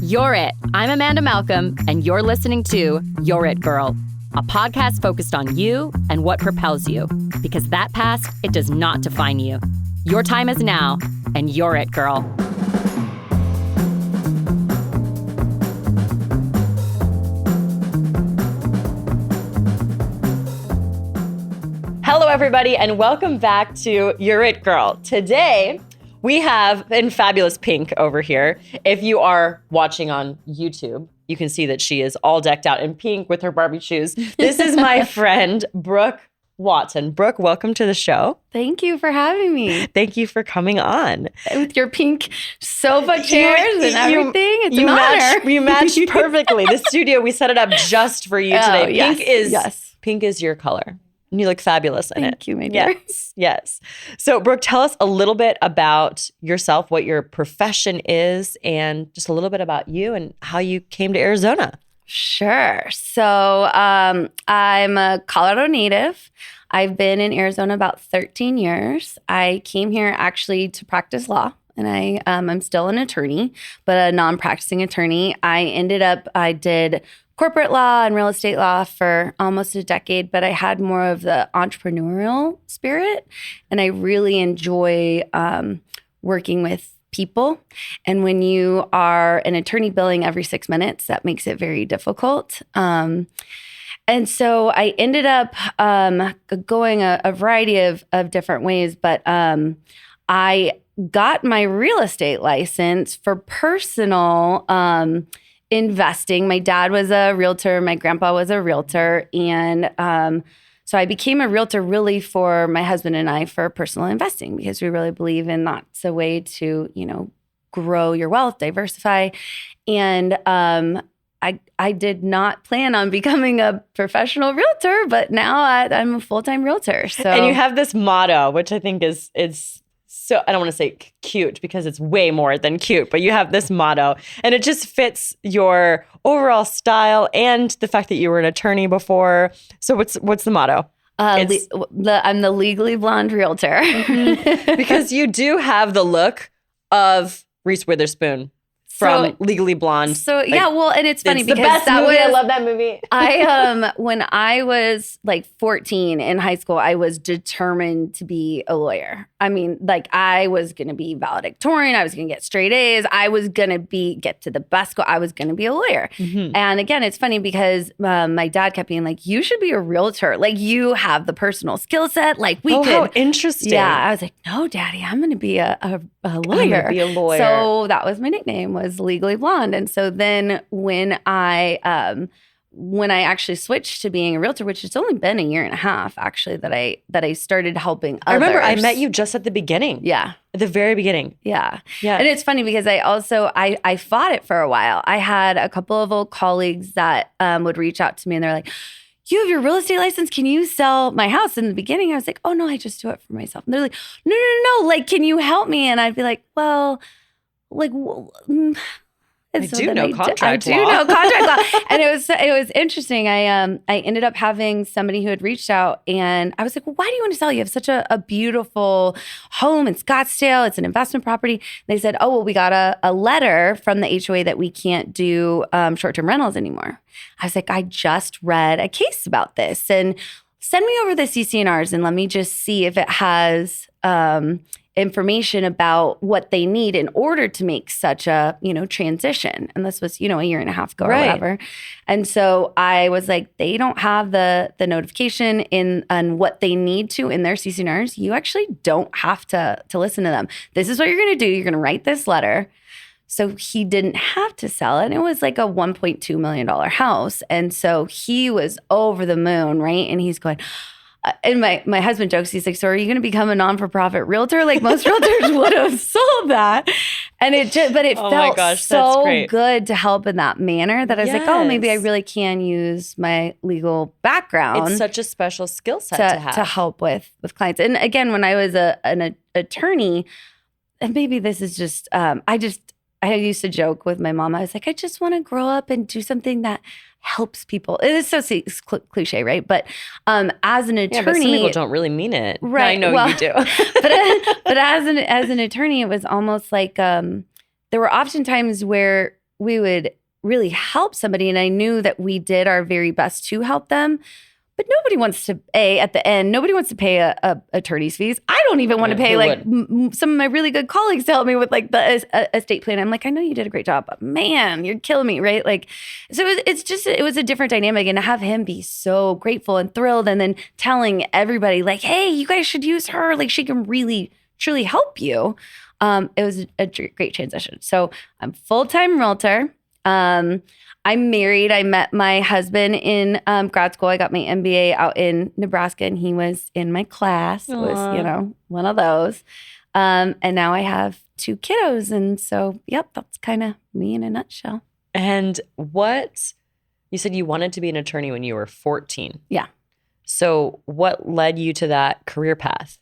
You're It. I'm Amanda Malcolm, and you're listening to You're It Girl, a podcast focused on you and what propels you, because that past, it does not define you. Your time is now, and you're it, girl. Hello, everybody, and welcome back to You're It, Girl. Today, we have in fabulous Pink over here. If you are watching on YouTube, you can see that she is all decked out in pink with her Barbie shoes. This is my friend, Brooke Watton. Brooke, welcome to the show. Thank you for having me. Thank you for coming on. With your pink sofa chairs and everything. It's an honor. You match perfectly. The studio, we set it up just for you today. Pink is your color. And you look fabulous in it. Thank you, my dear. Yes. So, Brooke, tell us a little bit about yourself, what your profession is, and just a little bit about you and how you came to Arizona. Sure. So, I'm a Colorado native. I've been in Arizona about 13 years. I came here actually to practice law. And I'm still an attorney, but a non-practicing attorney. I did corporate law and real estate law for almost a decade, but I had more of the entrepreneurial spirit. And I really enjoy working with people. And when you are an attorney billing every 6 minutes, that makes it very difficult. And so I ended up going a variety of different ways, but I got my real estate license for personal investing. My dad was a realtor. My grandpa was a realtor. And so I became a realtor really for my husband and I for personal investing because we really believe in that's a way to, grow your wealth, diversify. And I did not plan on becoming a professional realtor, but now I'm a full-time realtor. So. And you have this motto, which I think is so, I don't want to say cute because it's way more than cute, but you have this motto and it just fits your overall style and the fact that you were an attorney before. So what's the motto? I'm the legally blonde realtor. Because you do have the look of Reese Witherspoon from Legally Blonde. So and it's funny because the best movie. I love that movie. When I was like 14 in high school, I was determined to be a lawyer. I mean, like I was going to be valedictorian. I was going to get straight A's. I was going to get to the best school. I was going to be a lawyer. Mm-hmm. And again, it's funny because my dad kept being like, "You should be a realtor. Like you have the personal skill set. Like we could." How interesting. Yeah, I was like, "No, Daddy, I'm going to be a lawyer. I'm going to be a lawyer." So that was my nickname. Was Legally Blonde. And so then when I actually switched to being a realtor, which it's only been a year and a half actually that I started helping others. I remember I met you just at the beginning. Yeah. At the very beginning. Yeah. And it's funny because I fought it for a while. I had a couple of old colleagues that would reach out to me and they're like, "You have your real estate license. Can you sell my house?" In the beginning, I was like, "Oh no, I just do it for myself." And they're like, No. Like, can you help me? And I'd be like, well, like, I do know contract law. And it was interesting. I ended up having somebody who had reached out and I was like, "Well, why do you want to sell? You have such a beautiful home in Scottsdale. It's an investment property." They said, "Oh, well, we got a letter from the HOA that we can't do short-term rentals anymore." I was like, "I just read a case about this and send me over the CC&Rs and let me just see if it has information about what they need in order to make such a, transition." And this was, a year and a half ago or whatever. And so I was like, they don't have the notification on what they need to in their CC&Rs. You actually don't have to listen to them. This is what you're going to do. You're going to write this letter. So he didn't have to sell it. And it was like a $1.2 million house. And so he was over the moon, right? And he's going, and my husband jokes, he's like, "So are you going to become a non-for-profit realtor? Like most realtors would have sold that." And it felt so good to help in that manner that I was like, oh, maybe I really can use my legal background. It's such a special skill set to have. To help with clients. And again, when I was an attorney, and maybe this is just, I used to joke with my mom. I was like, I just want to grow up and do something that helps people. It is so cliche, right? But as an attorney, but some people don't really mean it. Right? I know you do. but as an attorney, it was almost like there were often times where would really help somebody, and I knew that we did our very best to help them. But nobody wants to at the end. Nobody wants to pay a attorney's fees. I don't even want to pay some of my really good colleagues to help me with like the estate plan. I'm like, I know you did a great job, but man, you're killing me, right? Like, so it was a different dynamic, and to have him be so grateful and thrilled, and then telling everybody like, hey, you guys should use her. Like, she can really truly help you. It was a great transition. So I'm full-time realtor. I'm married. I met my husband in grad school. I got my MBA out in Nebraska, and he was in my class. It was, one of those. And now I have 2 kiddos. And so, yep, that's kind of me in a nutshell. And you said you wanted to be an attorney when you were 14. Yeah. So what led you to that career path?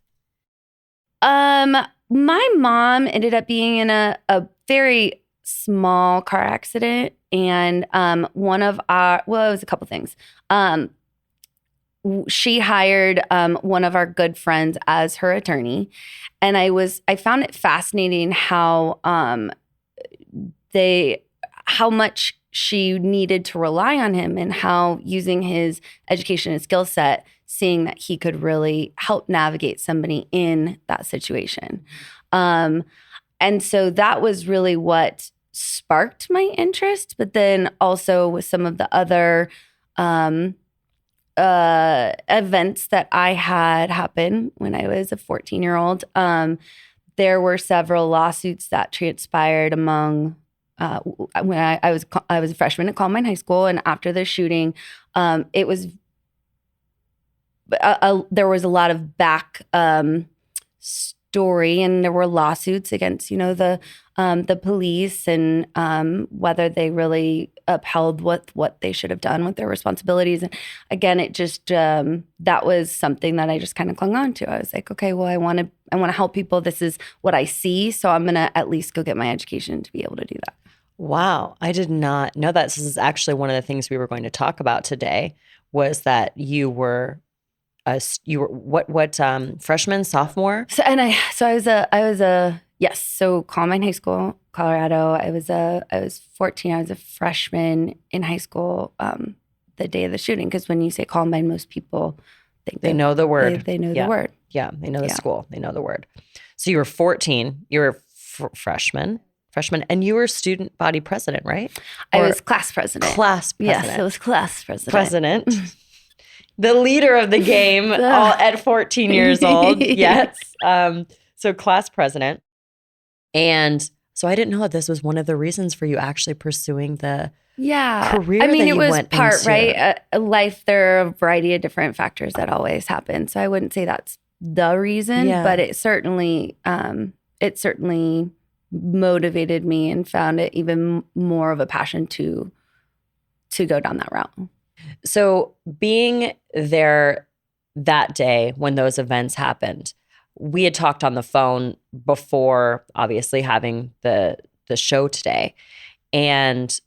My mom ended up being in a very small car accident, and it was a couple things. She hired one of our good friends as her attorney, and I found it fascinating how much she needed to rely on him, and how using his education and skill set, seeing that he could really help navigate somebody in that situation. And so that was really what sparked my interest. But then also with some of the other events that I had happen when I was a 14-year-old, there were several lawsuits that transpired among when I was a freshman at Columbine High School, and after the shooting, it was there was a lot of back story, and there were lawsuits against the police, and whether they really upheld what they should have done with their responsibilities. And again, it just that was something that I just kind of clung on to. I was like, okay, well, I want to help people. This is what I see, so I'm gonna at least go get my education to be able to do that. Wow, I did not know that. This is actually one of the things we were going to talk about today. Was that you were what freshman, sophomore? So Columbine High School, Colorado. I was 14. I was a freshman in high school the day of the shooting, because when you say Columbine, most people think they know the word. They know the word. Yeah, they know the school. They know the word. So you were 14. You were freshman, and you were student body president, right? I was class president. Class president. Yes, it was class president. The leader of the game, all at 14 years old. Yes. So class president. And so I didn't know that this was one of the reasons for you actually pursuing the career that you went into. Part, right? Life, there are a variety of different factors that always happen. So I wouldn't say that's the reason, but it certainly motivated me and found it even more of a passion to go down that route. So being there that day when those events happened, we had talked on the phone before, obviously, having the show today, and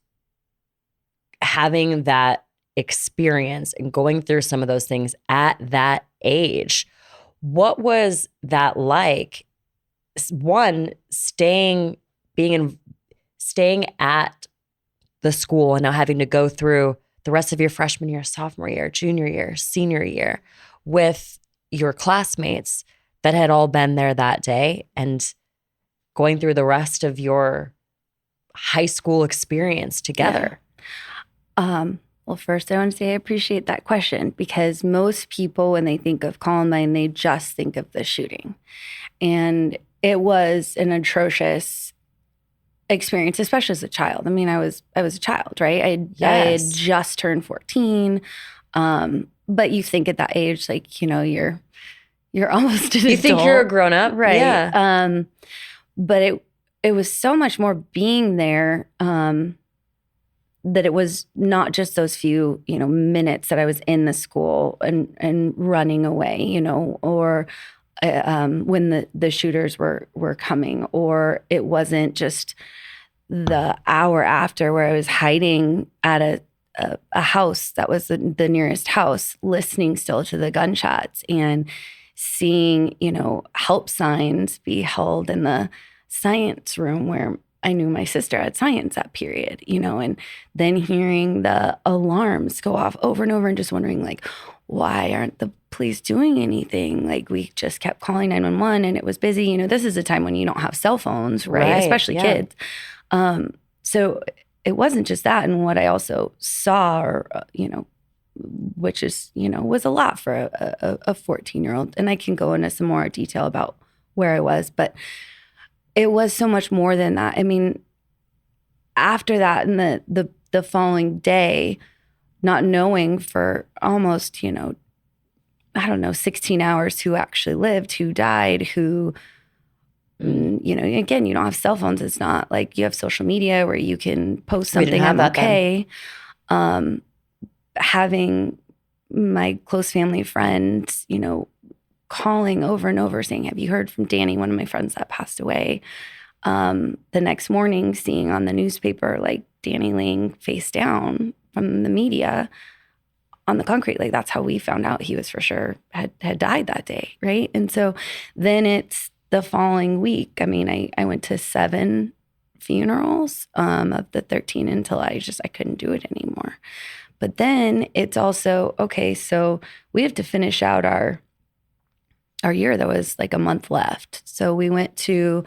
having that experience and going through some of those things at that age. What was that like? One, staying at the school and now having to go through the rest of your freshman year, sophomore year, junior year, senior year with your classmates that had all been there that day, and going through the rest of your high school experience together. Yeah. Well, first I want to say I appreciate that question, because most people, when they think of Columbine, they just think of the shooting. And it was an atrocious experience, especially as a child. I mean, I was a child, right? I had just turned 14. But you think at that age, like, you're almost an adult. You think you're a grown up, right? Yeah. But it was so much more being there, that it was not just those few, minutes that I was in the school and running away, or when the shooters were coming, or it wasn't just the hour after where I was hiding at a house that was the nearest house, listening still to the gunshots and seeing, help signs be held in the science room where I knew my sister had science that period, and then hearing the alarms go off over and over and just wondering like, why aren't the police doing anything? Like we just kept calling 911 and it was busy. This is a time when you don't have cell phones, right? Especially kids. So it wasn't just that. And what I also saw, or, which is, was a lot for a 14-year-old. And I can go into some more detail about where I was, but it was so much more than that. I mean, after that and the following day, not knowing for almost, 16 hours who actually lived, who died, who, again, you don't have cell phones. It's not like you have social media where you can post something, I'm okay. Having my close family friends, calling over and over saying, have you heard from Danny, one of my friends that passed away? The next morning, seeing on the newspaper, like Danny laying face down from the media on the concrete. Like that's how we found out he was for sure had died that day, right? And so then it's the following week. I mean, I went to 7 funerals of the 13 until I couldn't do it anymore. But then it's also, okay, so we have to finish out our year. There was like a month left. So we went to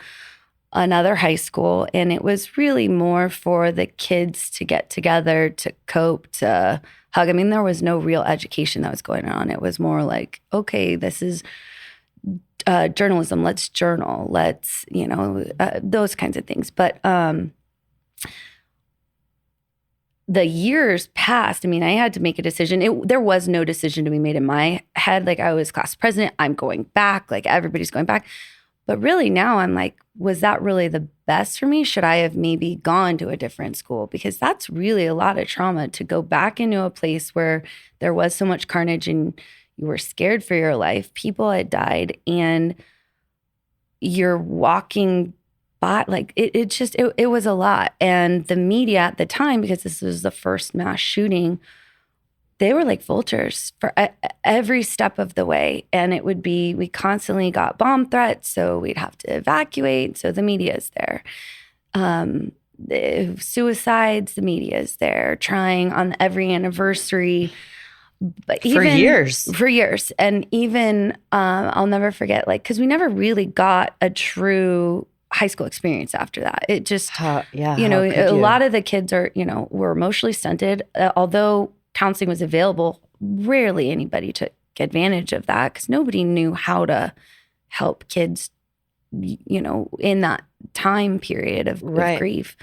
another high school, and it was really more for the kids to get together, to cope, to hug. I mean, there was no real education that was going on. It was more like, okay, this is journalism. Let's journal. Let's, those kinds of things. But the years passed. I mean, I had to make a decision. There was no decision to be made in my head. Like I was class president. I'm going back. Like everybody's going back. But really now I'm like, was that really the best for me? Should I have maybe gone to a different school? Because that's really a lot of trauma to go back into a place where there was so much carnage and you were scared for your life. People had died and you're walking by, like it was a lot. And the media at the time, because this was the first mass shooting, they were like vultures for every step of the way. And it would be, we constantly got bomb threats, so we'd have to evacuate. So the media is there. The suicides, the media is there, trying on every anniversary. But for years. And even, I'll never forget, like, because we never really got a true high school experience after that. It just, a lot of the kids are, were emotionally stunted, although counseling was available. Rarely anybody took advantage of that because nobody knew how to help kids, in that time period of grief.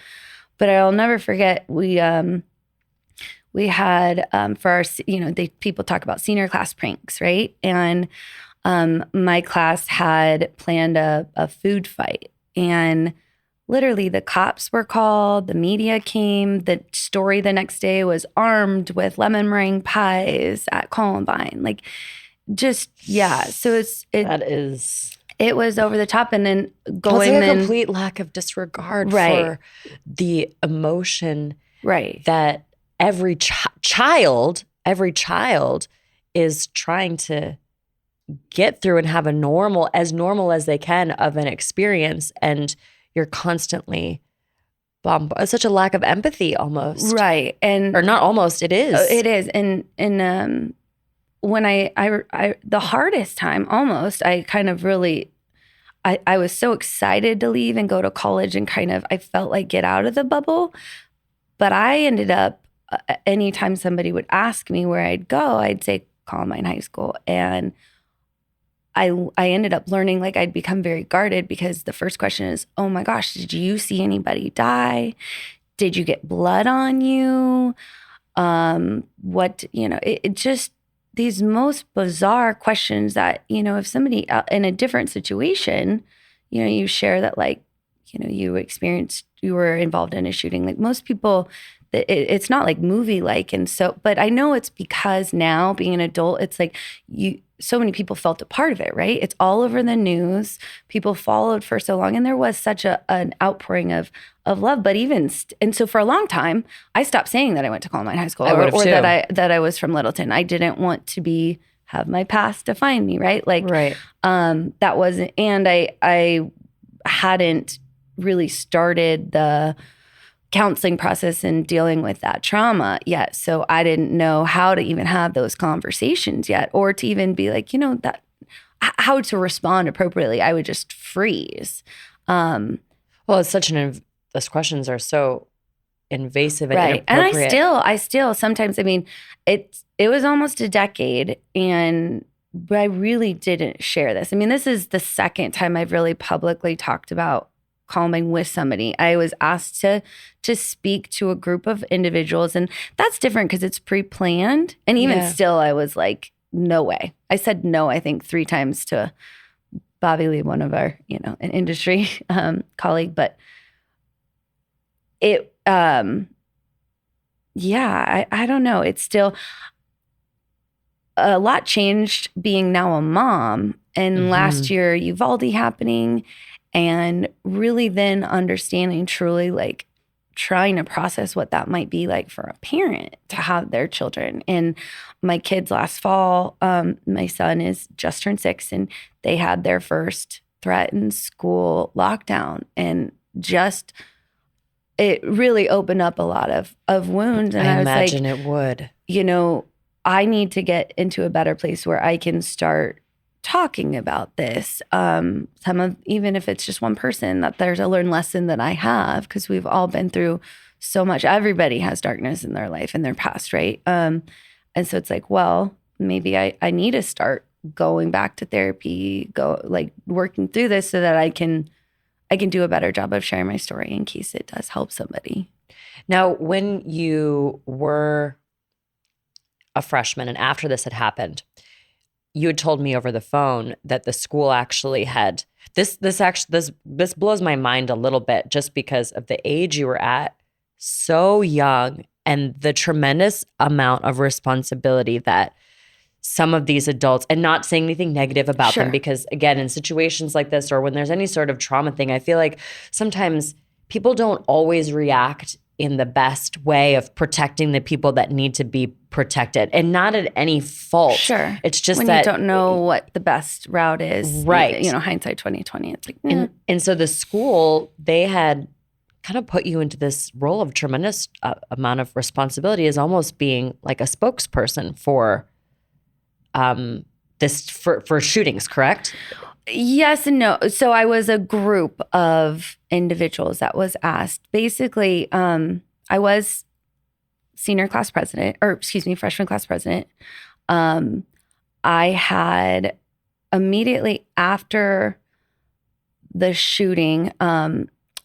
But I'll never forget, we had for our, people talk about senior class pranks, right? And my class had planned a food fight, and literally the cops were called, the media came. The story the next day was armed with lemon meringue pies at Columbine. Like, just, yeah. So it was over the top. And then going a complete lack of disregard for the emotion that every child is trying to get through and have as normal as they can of an experience. And you're constantly such a lack of empathy almost. Right. Or not almost, it is. It is. And when I the hardest time almost, I kind of really, I was so excited to leave and go to college and kind of, I felt like get out of the bubble. But I ended up, anytime somebody would ask me where I'd go, I'd say Columbine High School. And I ended up learning, like, I'd become very guarded because the first question is, oh my gosh, did you see anybody die? Did you get blood on you? It just, these most bizarre questions that, if somebody in a different situation, you share that, like, you were involved in a shooting. Like most people, it's not like movie-like. And so, but I know it's because now being an adult, it's like so many people felt a part of it, right? It's all over the news. People followed for so long, and there was such an outpouring of love. But and so for a long time, I stopped saying that I went to Columbine High School or that I was from Littleton. I didn't want to have my past define me, right? Like, that wasn't, and I hadn't really started the counseling process and dealing with that trauma yet. So I didn't know how to even have those conversations yet, or to even be like, that how to respond appropriately. I would just freeze. Well, it's such those questions are so invasive and right. And inappropriate. I still sometimes, I mean, it was almost a decade, but I really didn't share this. I mean, this is the second time I've really publicly talked about Columbine with somebody. I was asked to speak to a group of individuals, and that's different because it's pre-planned. And even still, I was like, no way. I said no, I think 3 times to Bobby Lee, one of our, an industry colleague. But it, I don't know. It's still a lot changed being now a mom. And last year, Uvalde happening, and really then understanding truly, like, trying to process what that might be like for a parent to have their children. And my kids last fall, my son is just turned 6, and they had their first threatened school lockdown, and just it really opened up a lot of wounds. And I was imagine like, it would. I need to get into a better place where I can start talking about this. Even if it's just one person, that there's a learned lesson that I have, because we've all been through so much. Everybody has darkness in their life, in their past, right? And so it's like, well, maybe I need to start going back to therapy, working through this so that I can do a better job of sharing my story in case it does help somebody. Now, when you were a freshman and after this had happened, you had told me over the phone that the school actually had this blows my mind a little bit, just because of the age you were at, so young, and the tremendous amount of responsibility that some of these adults, and not saying anything negative about them, because again, in situations like this, or when there's any sort of trauma thing, I feel like sometimes people don't always react in the best way of protecting the people that need to be protected, and not at any fault. Sure. It's just when that you don't know what the best route is. Right. Hindsight 2020. It's like, and so the school, they had kind of put you into this role of tremendous amount of responsibility, as almost being like a spokesperson for for shootings, correct? Yes and no. So I was a group of individuals that was asked. Basically, I was freshman class president. I had immediately after the shooting,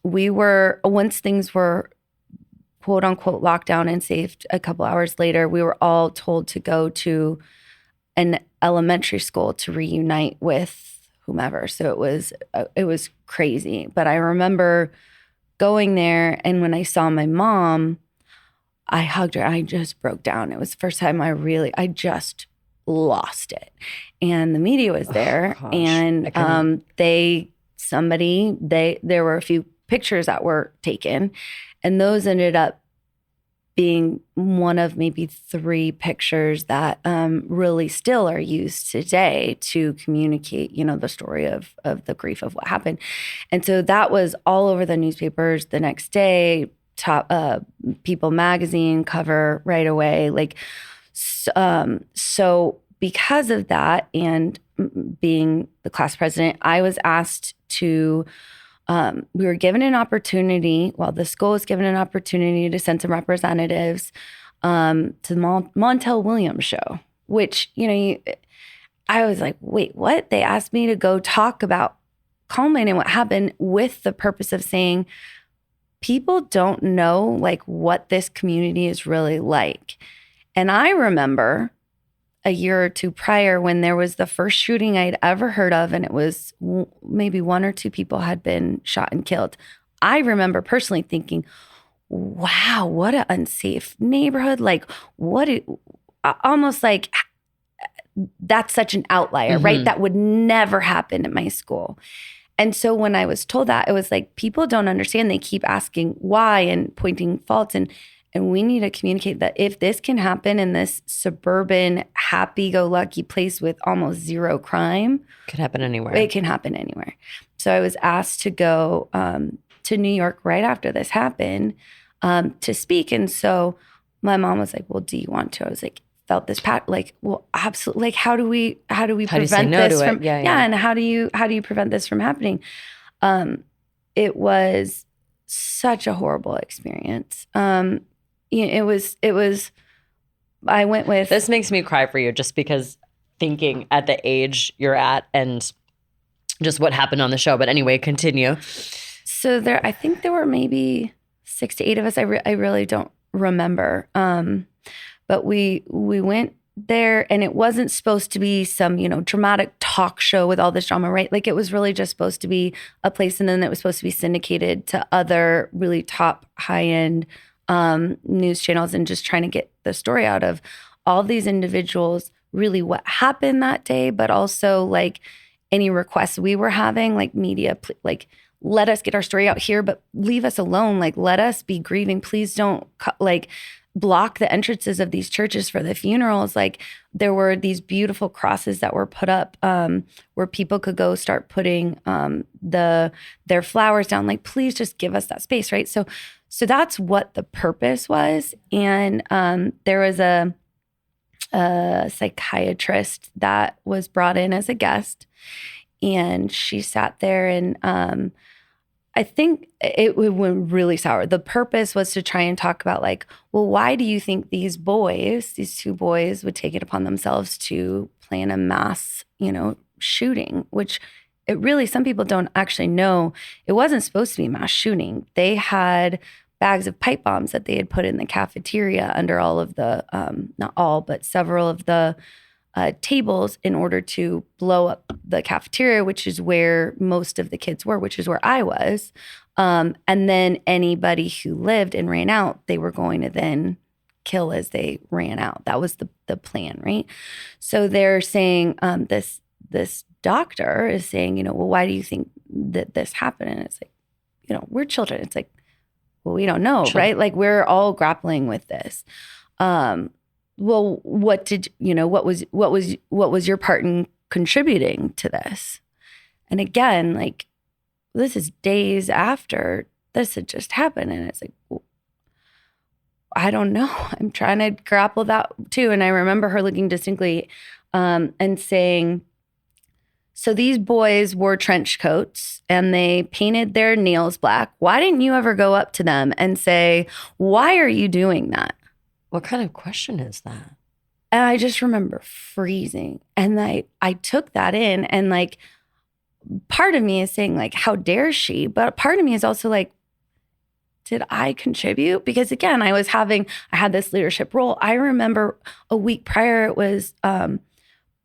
once things were quote unquote locked down and safe a couple hours later, we were all told to go to an elementary school to reunite with whomever. So it was crazy. But I remember going there, and when I saw my mom, I hugged her. I just broke down. It was the first time I just lost it. And the media was there, and there were a few pictures that were taken, and those ended up being one of maybe 3 pictures that really still are used today to communicate, the story of the grief of what happened. And so that was all over the newspapers the next day, top People magazine cover right away. So because of that, and being the class president, I was asked to we were given an opportunity, the school was given an opportunity to send some representatives to the Montel Williams show, which, I was like, wait, what? They asked me to go talk about Columbine and what happened, with the purpose of saying, people don't know what this community is really like. And I remember a year or 2 prior, when there was the first shooting I'd ever heard of, and it was maybe 1 or 2 people had been shot and killed. I remember personally thinking, wow, what an unsafe neighborhood. Almost like that's such an outlier, right? That would never happen at my school. And so when I was told that, it was like, people don't understand. They keep asking why and pointing faults. And we need to communicate that if this can happen in this suburban, happy-go-lucky place with almost 0 crime, Could happen anywhere. It can happen anywhere. So I was asked to go to New York right after this happened to speak. And so my mom was like, well, do you want to? I was like, felt this well, absolutely. Like, how do we prevent this from, and how do you prevent this from happening? It was such a horrible experience. It was, I went with. This makes me cry for you just because thinking at the age you're at and just what happened on the show. But anyway, continue. So I think there were maybe 6 to 8 of us. I really don't remember. But we went there, and it wasn't supposed to be some, dramatic talk show with all this drama, right? Like, it was really just supposed to be a place, and then it was supposed to be syndicated to other really top high-end news channels, and just trying to get the story out of all these individuals, really what happened that day, but also like any requests we were having, like media, like, let us get our story out here, but leave us alone. Like, let us be grieving. Please don't block the entrances of these churches for the funerals. Like, there were these beautiful crosses that were put up where people could go start putting their flowers down. Like, please just give us that space, right? So that's what the purpose was. And there was a psychiatrist that was brought in as a guest, and she sat there, and I think it went really sour. The purpose was to try and talk about, like, well, why do you think these two boys would take it upon themselves to plan a mass, shooting, which it really, some people don't actually know. It wasn't supposed to be a mass shooting. They had bags of pipe bombs that they had put in the cafeteria under all of the, not all, but several of the tables in order to blow up the cafeteria, which is where most of the kids were, which is where I was. And then anybody who lived and ran out, they were going to then kill as they ran out. That was the plan, right? So they're saying, this doctor is saying, well, why do you think that this happened? And it's like, we're children. It's like, well, we don't know, sure, right? Like, we're all grappling with this. Well, what was your part in contributing to this? And again, like, this is days after this had just happened. And it's like, well, I don't know. I'm trying to grapple that too. And I remember her looking distinctly and saying, so these boys wore trench coats and they painted their nails black. Why didn't you ever go up to them and say, why are you doing that? What kind of question is that? And I just remember freezing. And I took that in, and like, part of me is saying, like, how dare she? But part of me is also like, did I contribute? Because again, I had this leadership role. I remember a week prior, it was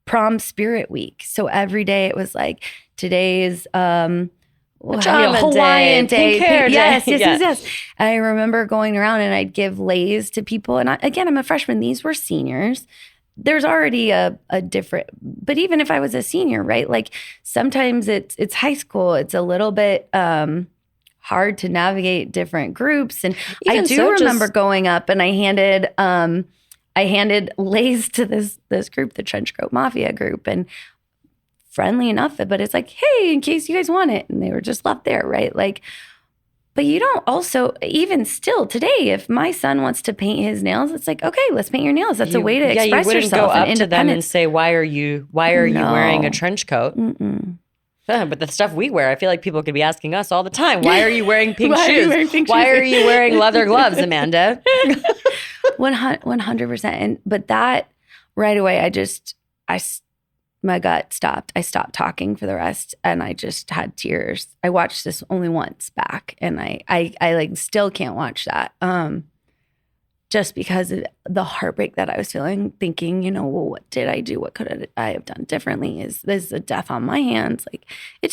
prom spirit week. So every day it was like, today's Hawaiian day. Yes. I remember going around and I'd give lays to people. And I'm a freshman. These were seniors. There's already a different, but even if I was a senior, right? Like, sometimes it's high school. It's a little bit hard to navigate different groups. And even I do remember going up and I handed lays to this group, the Trench Coat Mafia group, and friendly enough, but it's like, hey, in case you guys want it. And they were just left there, right? Like, but you don't also, even still today, if my son wants to paint his nails, it's like, okay, let's paint your nails. That's a way to express yourself. You wouldn't go up to them and say, why are you wearing a trench coat? But the stuff we wear, I feel like people could be asking us all the time, why are you wearing pink shoes? Why are you wearing leather gloves, Amanda? 100%. And, but that right away, my gut stopped. I stopped talking for the rest, and I just had tears. I watched this only once back, and I like still can't watch that. Just because of the heartbreak that I was feeling, thinking, well, what did I do? What could I have done differently? Is this a death on my hands? Like, it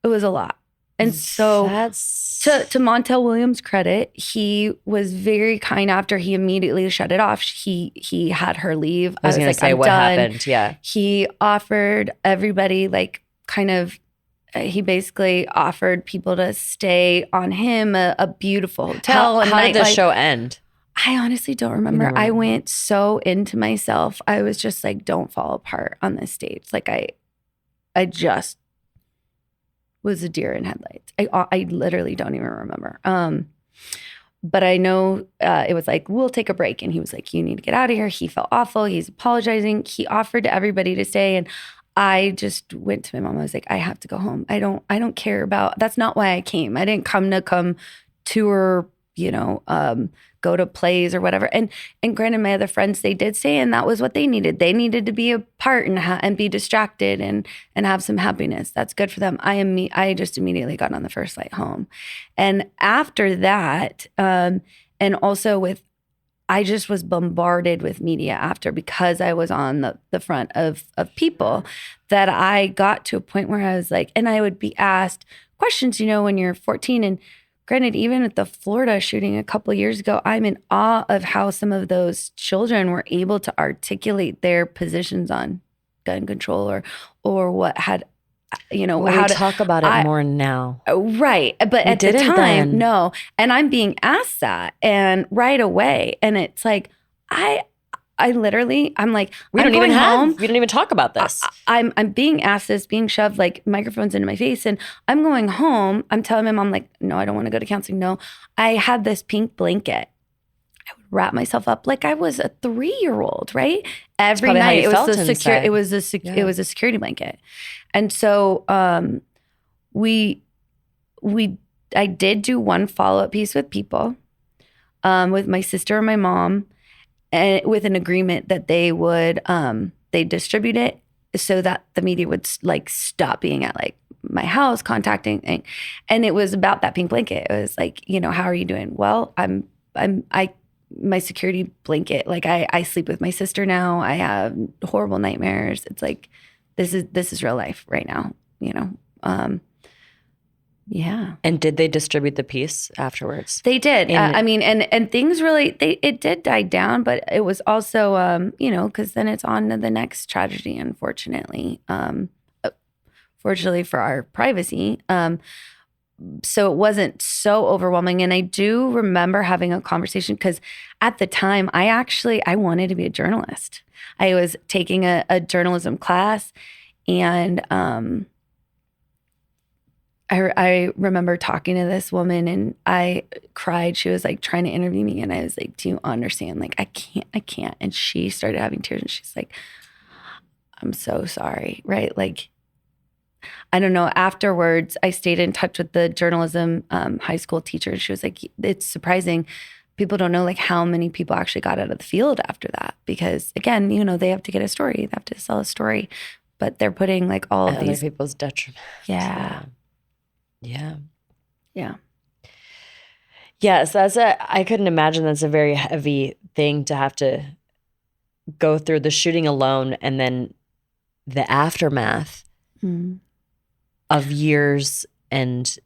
was a lot. And so to Montel Williams' credit, he was very kind after he immediately shut it off. He had her leave. I was going to say what happened. Yeah. He offered everybody he basically offered people to stay on him a beautiful hotel. How did the show end? I honestly don't remember. I went so into myself. I was just like, don't fall apart on this stage. Like, I just was a deer in headlights. I literally don't even remember. But I know it was like, we'll take a break. And he was like, you need to get out of here. He felt awful. He's apologizing. He offered to everybody to stay. And I just went to my mom. I was like, I have to go home. I don't care about, that's not why I came. I didn't come tour, go to plays or whatever. And granted, my other friends, they did stay, and that was what they needed. They needed to be apart and be distracted and have some happiness. That's good for them. I just immediately got on the first flight home. And after that, and also I just was bombarded with media after, because I was on the front of people, that I got to a point where I was like, and I would be asked questions, when you're 14. And granted, even at the Florida shooting a couple of years ago, I'm in awe of how some of those children were able to articulate their positions on gun control or what had, how to talk about it more now. Right. But at the time, no. And I'm being asked that, and right away. And it's like, I'm like, we don't even talk about this. I'm being asked this, being shoved like microphones into my face, and I'm going home. I'm telling my mom, like, no, I don't want to go to counseling. No, I had this pink blanket. I would wrap myself up like I was a 3-year-old, right? Every night it was a security blanket. And so I did do one follow-up piece with people, with my sister and my mom, and with an agreement that they would they distribute it so that the media would like stop being at like my house contacting, and it was about that pink blanket. It was like, how are you doing? Well, my security blanket, like I sleep with my sister now. I have horrible nightmares. It's like, this is real life right now, yeah. And did they distribute the piece afterwards? They did. And things really, it did die down, but it was also, because then it's on to the next tragedy, unfortunately. Fortunately for our privacy. So it wasn't so overwhelming. And I do remember having a conversation, because at the time, I wanted to be a journalist. I was taking a journalism class, and I remember talking to this woman, and I cried. She was like trying to interview me, and I was like, do you understand? Like, I can't. And she started having tears, and she's like, I'm so sorry, right? Like, I don't know. Afterwards, I stayed in touch with the journalism high school teacher. She was like, it's surprising. People don't know like how many people actually got out of the field after that, because again, they have to get a story. They have to sell a story, but they're putting like all of these other people's detriment. Yeah. Yeah. Yeah. Yes, I couldn't imagine that's a very heavy thing to have to go through, the shooting alone, and then the aftermath of years and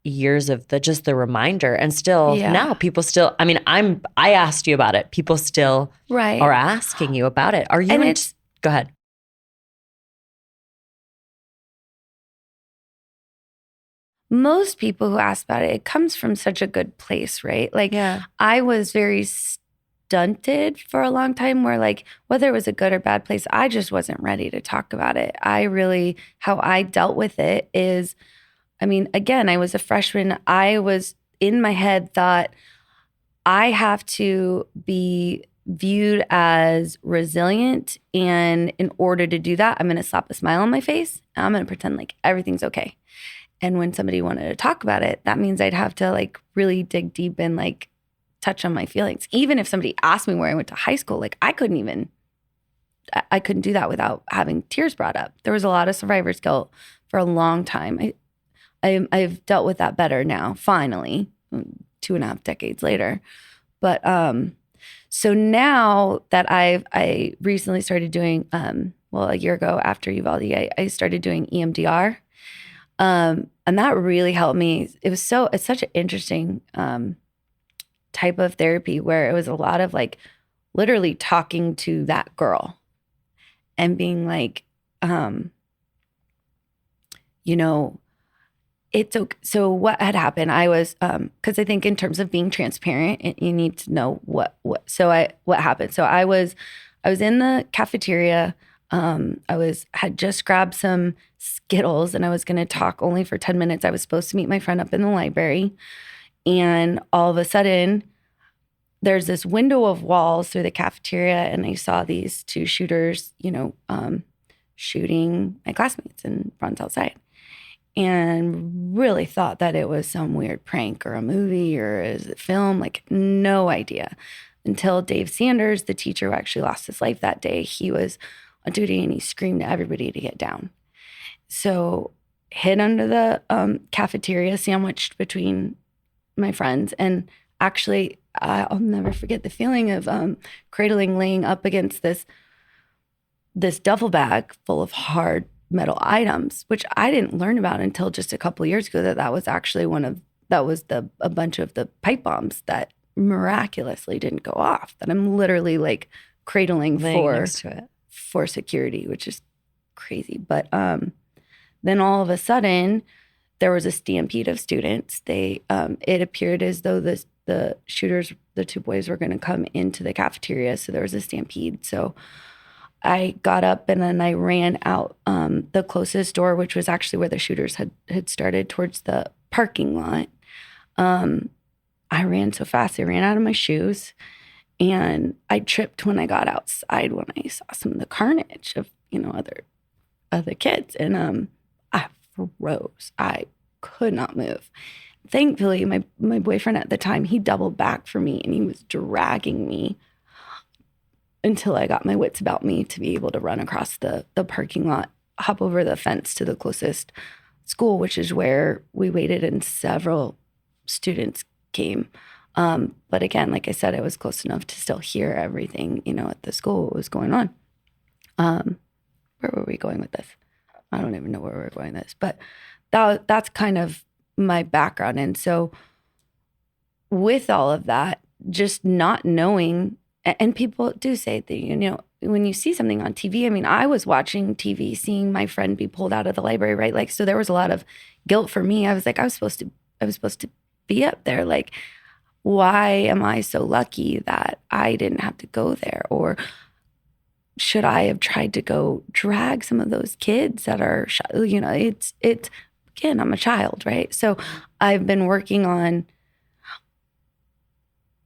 years of the reminder. And still now people still, I asked you about it. People still are asking you about it. Are you, go ahead. Most people who ask about it comes from such a good place, right? Like, I was very stunted for a long time, where like, whether it was a good or bad place, I just wasn't ready to talk about it. How I dealt with it is, again, I was a freshman. I was in my head thought, I have to be viewed as resilient. And in order to do that, I'm going to slap a smile on my face. And I'm going to pretend like everything's okay. And when somebody wanted to talk about it, that means I'd have to like really dig deep and like touch on my feelings. Even if somebody asked me where I went to high school, like I couldn't do that without having tears brought up. There was a lot of survivor's guilt for a long time. I've dealt with that better now, finally, 2.5 decades later. But so now that I recently started doing, a year ago after Uvalde, I started doing EMDR. And that really helped me. It's such an interesting type of therapy, where it was a lot of like literally talking to that girl and being like, it's okay. So what had happened, I was, cause I think in terms of being transparent, you need to know what happened. So I was in the cafeteria. Had just grabbed some Skittles and I was going to talk only for 10 minutes. I was supposed to meet my friend up in the library. And all of a sudden, there's this window of walls through the cafeteria, and I saw these two shooters, shooting my classmates and friends outside. And really thought that it was some weird prank or a movie or is it film, like no idea. Until Dave Sanders, the teacher who actually lost his life that day, he was on duty and he screamed at everybody to get down. So hid under the cafeteria, sandwiched between my friends. And actually, I'll never forget the feeling of cradling, laying up against this duffel bag full of hard metal items, which I didn't learn about until just a couple of years ago, that was actually a bunch of the pipe bombs that miraculously didn't go off, that I'm literally like cradling for security, which is crazy. But then all of a sudden there was a stampede of students. It appeared as though the shooters, the two boys, were going to come into the cafeteria. So there was a stampede. So I got up and then I ran out the closest door, which was actually where the shooters had started, towards the parking lot. I ran so fast, I ran out of my shoes, and I tripped when I got outside when I saw some of the carnage of, other kids. And I froze. I could not move. Thankfully, my boyfriend at the time, he doubled back for me and he was dragging me until I got my wits about me to be able to run across the parking lot, hop over the fence to the closest school, which is where we waited and several students came. But again, like I said, I was close enough to still hear everything, at the school, what was going on. Where were we going with this? I don't even know where we're going with this, but that's kind of my background. And so with all of that, just not knowing, and people do say that, when you see something on TV, I mean, I was watching TV, seeing my friend be pulled out of the library, right? Like, so there was a lot of guilt for me. I was like, I was supposed to be up there. Like, why am I so lucky that I didn't have to go there? Or should I have tried to go drag some of those kids that are, it's again, I'm a child, right? So I've been working on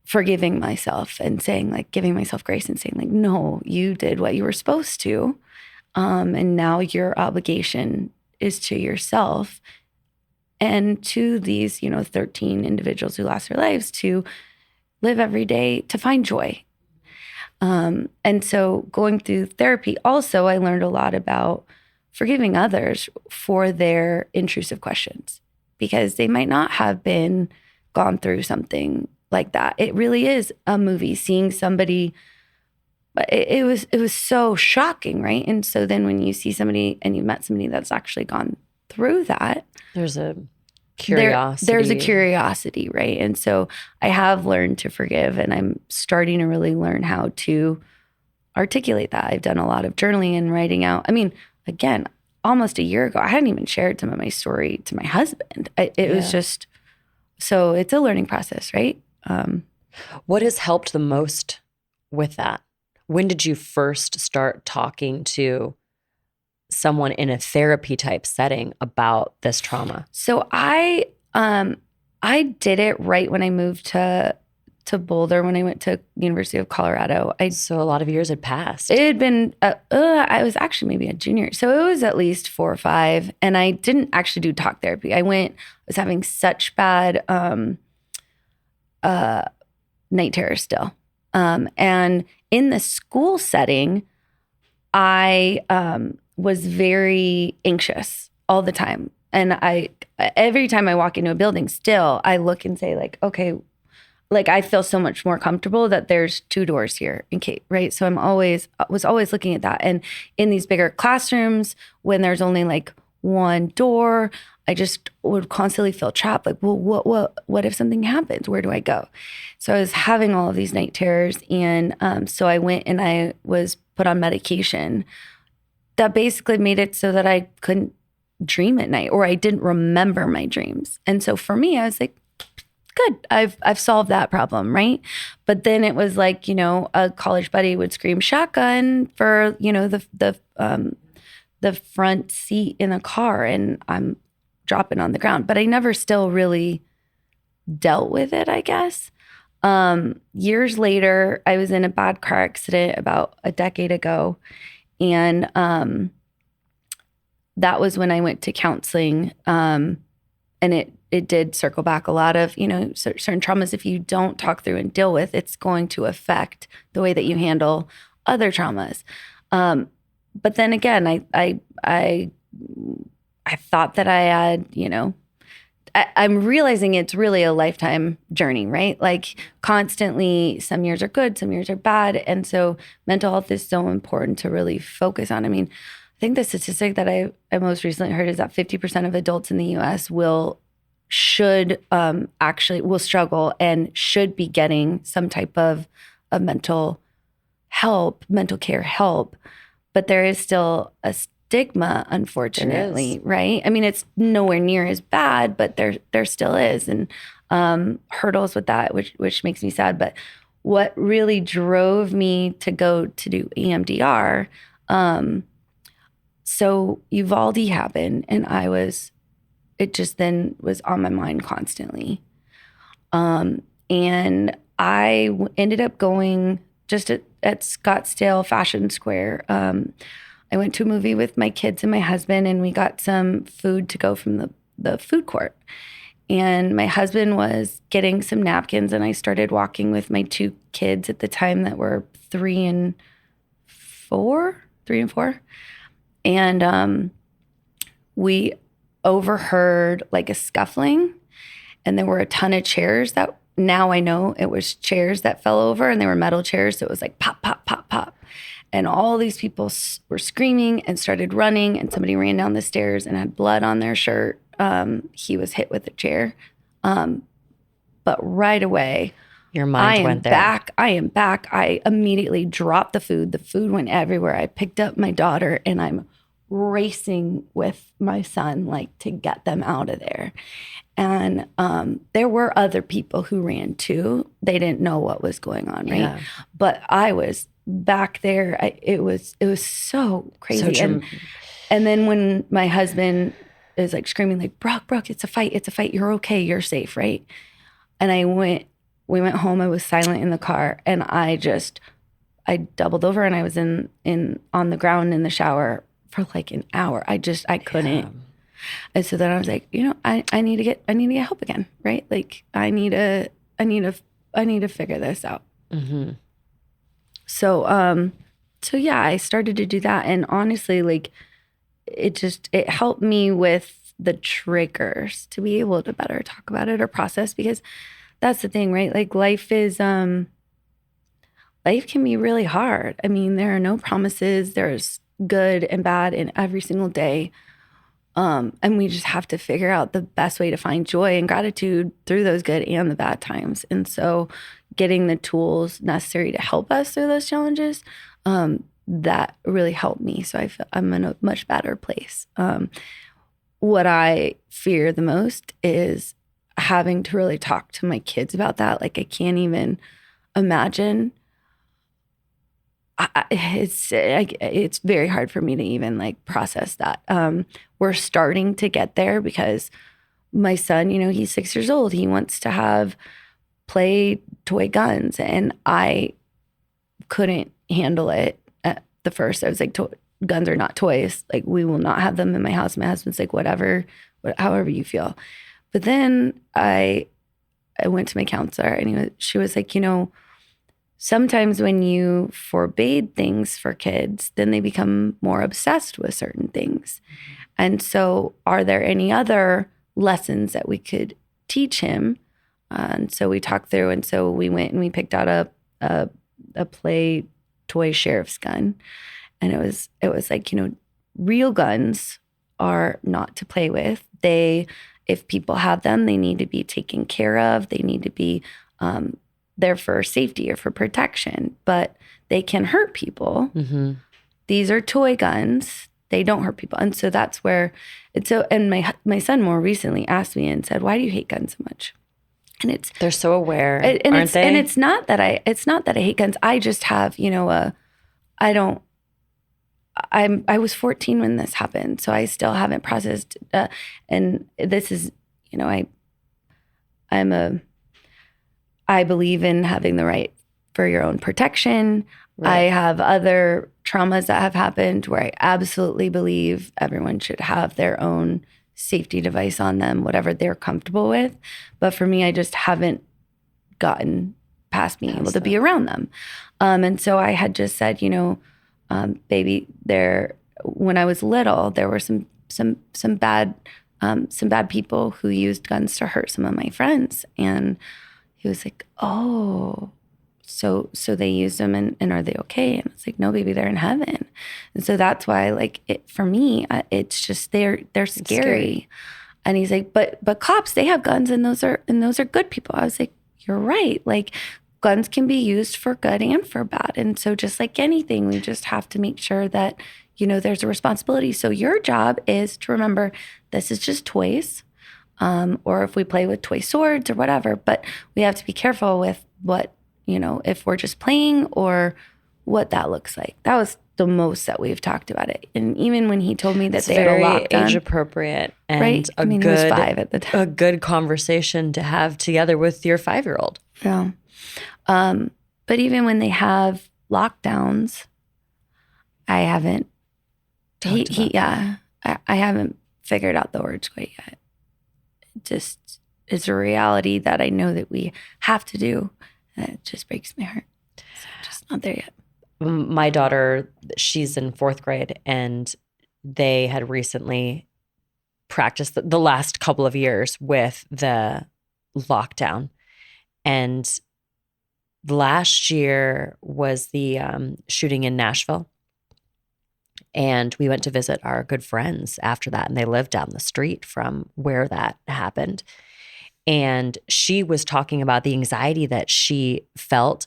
forgiving myself and saying, like, giving myself grace and saying, like, no, you did what you were supposed to. And now your obligation is to yourself and to these, 13 individuals who lost their lives, to live every day, to find joy. And so going through therapy, also, I learned a lot about forgiving others for their intrusive questions, because they might not have gone through something like that. It really is a movie, seeing somebody. It was so shocking, right? And so then when you see somebody and you met somebody that's actually gone through that, there's a curiosity. There's a curiosity, right? And so I have learned to forgive, and I'm starting to really learn how to articulate that. I've done a lot of journaling and writing out. I mean, again, almost a year ago, I hadn't even shared some of my story to my husband. It was just, so it's a learning process, right? What has helped the most with that? When did you first start talking to someone in a therapy type setting about this trauma? So I did it right when I moved to Boulder, when I went to University of Colorado. So a lot of years had passed. It had been, I was actually maybe a junior. So it was at least 4 or 5. And I didn't actually do talk therapy. I was having such bad night terrors still. And in the school setting, I was very anxious all the time. And every time I walk into a building still, I look and say, like, okay, like, I feel so much more comfortable that there's 2 doors here in case, right? So was always looking at that. And in these bigger classrooms, when there's only like 1 door, I just would constantly feel trapped. Like, well, what if something happens? Where do I go? So I was having all of these night terrors. And so I went and I was put on medication that basically made it so that I couldn't dream at night, or I didn't remember my dreams. And so for me, I was like, good. I've solved that problem, right? But then it was like, a college buddy would scream shotgun for, the front seat in a car, and I'm dropping on the ground. But I never still really dealt with it, I guess. Years later, I was in a bad car accident about a decade ago. And that was when I went to counseling. And it did circle back a lot of, certain traumas. If you don't talk through and deal with, it's going to affect the way that you handle other traumas. But then again, I thought that I had, I'm realizing it's really a lifetime journey, right? Like constantly, some years are good, some years are bad. And so mental health is so important to really focus on. I mean, I think the statistic that I most recently heard is that 50% of adults in the US will struggle and should be getting some type of mental care help. But there is still a stigma, unfortunately, right? I mean, it's nowhere near as bad, but there still is, and hurdles with that, which makes me sad. But what really drove me to go to do EMDR, so Uvalde happened, and it just then was on my mind constantly. And I ended up going just at Scottsdale Fashion Square. I went to a movie with my kids and my husband, and we got some food to go from the food court. And my husband was getting some napkins, and I started walking with my two kids at the time that were 3 and 4. And we overheard like a scuffling, and there were a ton of chairs that now I know it was chairs that fell over, and they were metal chairs. So it was like pop, pop, pop, pop. And all these people were screaming and started running, and somebody ran down the stairs and had blood on their shirt. He was hit with a chair. But right away, your mind went there. I am back. I immediately dropped the food. The food went everywhere. I picked up my daughter, and I'm racing with my son, like to get them out of there. And there were other people who ran too. They didn't know what was going on, right? Yeah. But I was back there. It was so crazy. And then when my husband is like screaming like, Brooke, it's a fight. You're okay. You're safe, right? And we went home. I was silent in the car, and I doubled over, and I was on the ground in the shower for like an hour. I couldn't. Yeah. And so then I was like, I need to get help again, right? Like I need to figure this out. Mm-hmm. So yeah, I started to do that, and honestly, like it helped me with the triggers to be able to better talk about it or process, because that's the thing, right? Like life can be really hard. I mean, there are no promises. There's good and bad in every single day. And we just have to figure out the best way to find joy and gratitude through those good and the bad times. And so getting the tools necessary to help us through those challenges, that really helped me. So I feel I'm in a much better place. What I fear the most is having to really talk to my kids about that. Like I can't even imagine. It's very hard for me to even like process that. We're starting to get there because my son, he's 6 years old. He wants to play toy guns, and I couldn't handle it at the first. I was like, guns are not toys. Like we will not have them in my house. My husband's like, however you feel. But then I went to my counselor, and she was like, sometimes when you forbade things for kids, then they become more obsessed with certain things. And so are there any other lessons that we could teach him? And so we talked through, and so we went and we picked out a play toy sheriff's gun. And it was like, real guns are not to play with. If people have them, they need to be taken care of. They need to be there for safety or for protection, but they can hurt people. Mm-hmm. These are toy guns. They don't hurt people. And so that's where and my son more recently asked me and said, why do you hate guns so much? And it's They're so aware, and aren't they? And it's not that I hate guns. I just have, I was 14 when this happened, so I still haven't processed. And this is, I believe in having the right for your own protection. Right. I have other traumas that have happened where I absolutely believe everyone should have their own safety device on them, whatever they're comfortable with. But for me, I just haven't gotten past being able to be around them. And so I had just said, baby, when I was little, there were some bad people who used guns to hurt some of my friends. And he was like, oh, so they used them and are they okay? And it's like, no, baby, they're in heaven. And so that's why, for me, it's just they're scary. And he's like, but cops, they have guns and those are good people. I was like, you're right. Like, guns can be used for good and for bad. And so just like anything, we just have to make sure that, there's a responsibility. So your job is to remember this is just toys, or if we play with toy swords or whatever, but we have to be careful with what, if we're just playing or what that looks like. That was the most that we've talked about it. And even when he told me that they had a lockdown. Age appropriate and right? He was 5 at the time. A good conversation to have together with your 5-year-old. Yeah. But even when they have lockdowns, I haven't. I haven't figured out the words quite yet. It just is a reality that I know that we have to do. And it just breaks my heart. So I'm just not there yet. My daughter, she's in 4th grade, and they had recently practiced the last couple of years with the lockdown. And last year was the shooting in Nashville. And we went to visit our good friends after that, and they lived down the street from where that happened. And she was talking about the anxiety that she felt,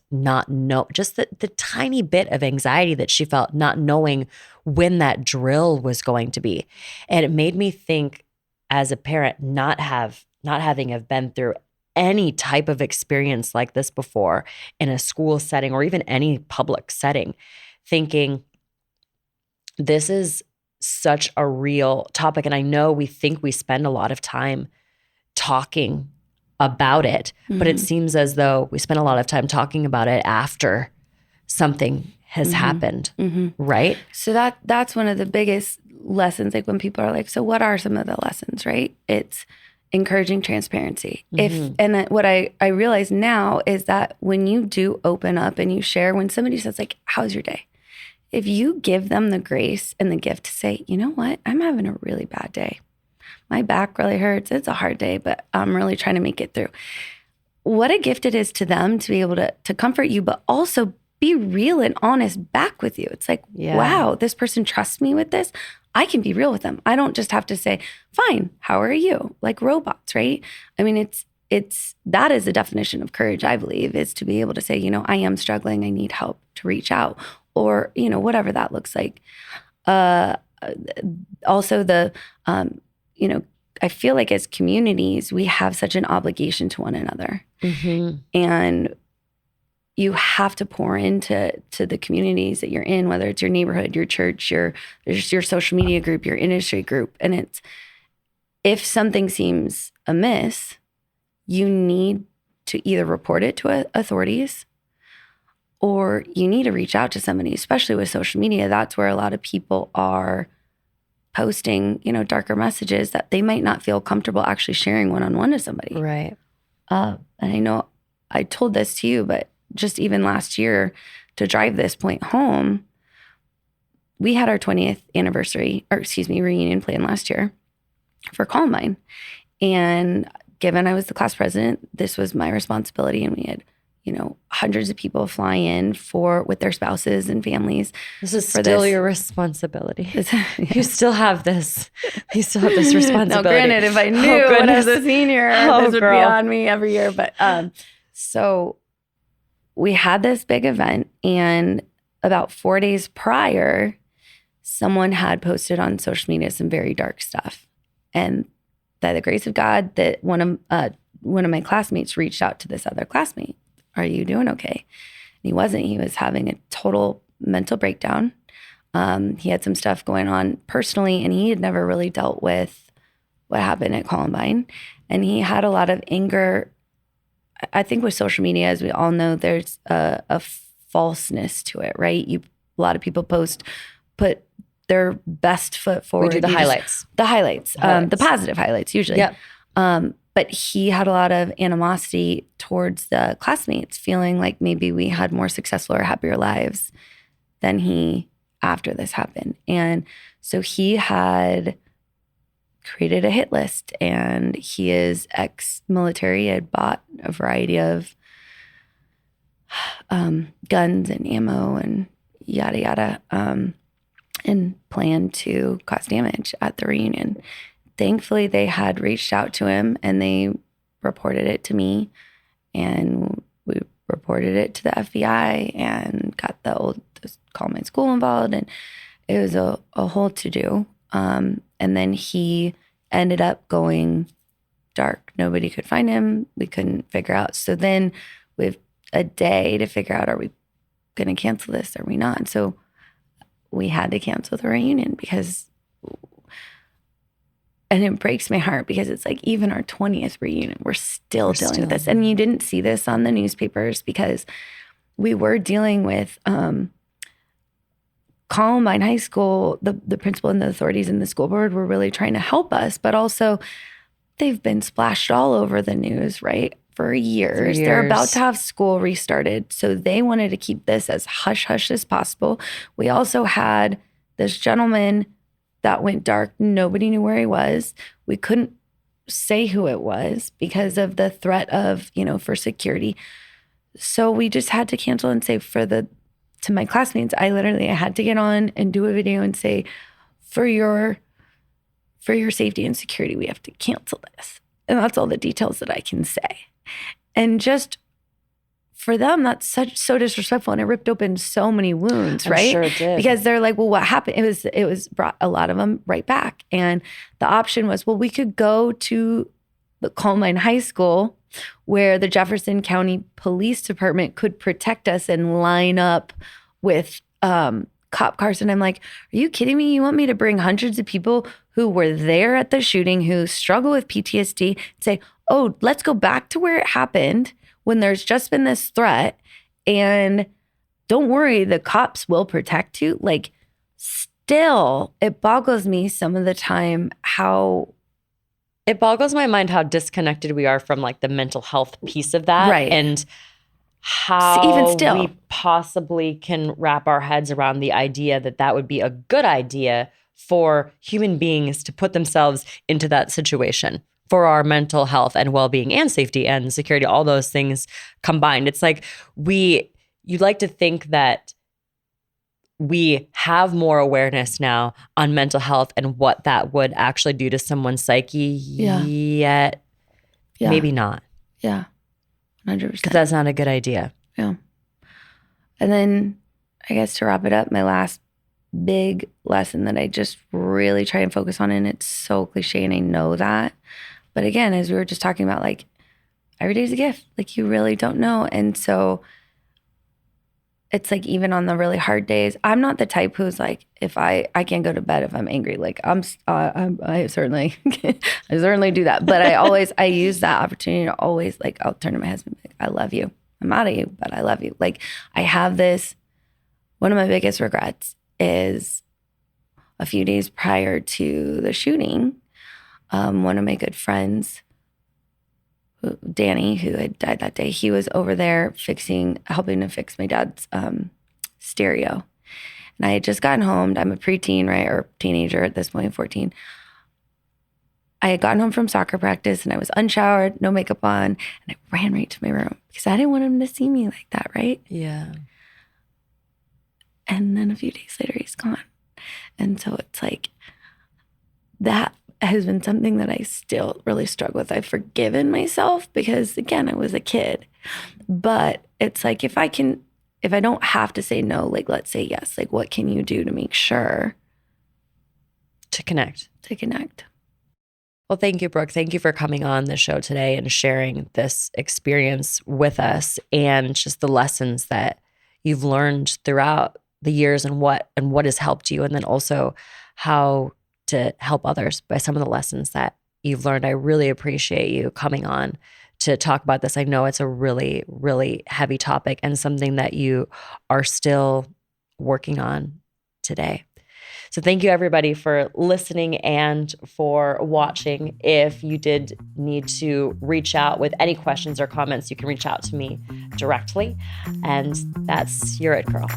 just the tiny bit of anxiety that she felt not knowing when that drill was going to be. And it made me think, as a parent, not having have been through any type of experience like this before in a school setting or even any public setting, thinking this is such a real topic. And I know we think we spend a lot of time talking about it, but it seems as though we spend a lot of time talking about it after something has happened, right? So that's one of the biggest lessons. Like when people are like, so what are some of the lessons, right? It's encouraging transparency. What I realize now is that when you do open up and you share, when somebody says like, how's your day? If you give them the grace and the gift to say, you know what, I'm having a really bad day. My back really hurts. It's a hard day, but I'm really trying to make it through. What a gift it is to them to be able to comfort you, but also be real and honest back with you. It's like, wow, this person trusts me with this. I can be real with them. I don't just have to say, fine, how are you? Like robots, right? I mean, that is the definition of courage, I believe, is to be able to say, I am struggling. I need help, to reach out, or, whatever that looks like. Also I feel like as communities, we have such an obligation to one another. And you have to pour into the communities that you're in, whether it's your neighborhood, your church, your social media group, your industry group. And if something seems amiss, you need to either report it to authorities or you need to reach out to somebody, especially with social media. That's where a lot of people are posting, darker messages that they might not feel comfortable actually sharing one-on-one to somebody. Right. And I know I told this to you, but just even last year, to drive this point home, we had our 20th reunion plan last year for Columbine. And given I was the class president, this was my responsibility. And we had, hundreds of people fly in with their spouses and families. This is still your responsibility. You still have this. You still have this responsibility. Now, granted, if I knew when I was a senior, this would be on me every year. But so we had this big event, and about 4 days prior, someone had posted on social media some very dark stuff. And by the grace of God, that one of one of my classmates reached out to this other classmate. Are you doing okay? And he wasn't. He was having a total mental breakdown. He had some stuff going on personally, and he had never really dealt with what happened at Columbine. And he had a lot of anger. I think with social media, as we all know, there's a falseness to it, right? A lot of people put their best foot forward. We do the highlights. The highlights. The positive highlights usually. Yep. But he had a lot of animosity towards the classmates, feeling like maybe we had more successful or happier lives than he after this happened. And so he had created a hit list, and he is ex-military, had bought a variety of guns and ammo and yada, yada, and planned to cause damage at the reunion. Thankfully, they had reached out to him and they reported it to me, and we reported it to the FBI and got the Columbine school involved, and it was a whole to-do. And then he ended up going dark. Nobody could find him. We couldn't figure out. So then we have a day to figure out, are we going to cancel this? Are we not? So we had to cancel the reunion because, and it breaks my heart because it's like even our 20th reunion, we're still dealing with this. And you didn't see this on the newspapers because we were dealing with Columbine High School. The principal and the authorities and the school board were really trying to help us, but also they've been splashed all over the news, right? For years. They're about to have school restarted. So they wanted to keep this as hush-hush as possible. We also had this gentleman that went dark. Nobody knew where he was. We couldn't say who it was because of the threat of, for security. So we just had to cancel and say to my classmates, I had to get on and do a video and say, for your safety and security, we have to cancel this. And that's all the details that I can say. And just for them, that's so disrespectful, and it ripped open so many wounds, right? I'm sure it did. Because they're like, well, what happened? It was brought a lot of them right back, and the option was, well, we could go to the Columbine High School, where the Jefferson County Police Department could protect us and line up with cop cars. And I'm like, are you kidding me? You want me to bring hundreds of people who were there at the shooting, who struggle with PTSD, say, oh, let's go back to where it happened when there's just been this threat, and don't worry, the cops will protect you. Like, still, it boggles me some of the time how... It boggles my mind how disconnected we are from like the mental health piece of that. Right. And how even still, we possibly can wrap our heads around the idea that would be a good idea for human beings to put themselves into that situation for our mental health and well-being and safety and security, all those things combined. It's like you'd like to think that we have more awareness now on mental health and what that would actually do to someone's psyche, yet maybe not. Yeah, 100%. Because that's not a good idea. Yeah. And then I guess to wrap it up, my last big lesson that I just really try and focus on, and it's so cliche and I know that, but again, as we were just talking about, like, every day's a gift. Like, you really don't know. And so it's like, even on the really hard days, I'm not the type who's like, if I can't go to bed if I'm angry. Like, I certainly do that. But I use that opportunity to always, like, I'll turn to my husband, like, I love you. I'm mad at you, but I love you. Like, I have this, one of my biggest regrets is a few days prior to the shooting, one of my good friends, Danny, who had died that day, he was over there helping to fix my dad's stereo. And I had just gotten home. I'm a preteen, right? Or teenager at this point, 14. I had gotten home from soccer practice and I was unshowered, no makeup on. And I ran right to my room because I didn't want him to see me like that, right? Yeah. And then a few days later, he's gone. And so it's like, that has been something that I still really struggle with. I've forgiven myself because, again, I was a kid. But it's like, if I don't have to say no, like, let's say yes. Like, what can you do to make sure? To connect. To connect. Well, thank you, Brooke. Thank you for coming on the show today and sharing this experience with us and just the lessons that you've learned throughout the years and what has helped you, and then also how to help others by some of the lessons that you've learned. I really appreciate you coming on to talk about this. I know it's a really, really heavy topic and something that you are still working on today. So thank you, everybody, for listening and for watching. If you did need to reach out with any questions or comments, you can reach out to me directly. And that's You're It, Girl.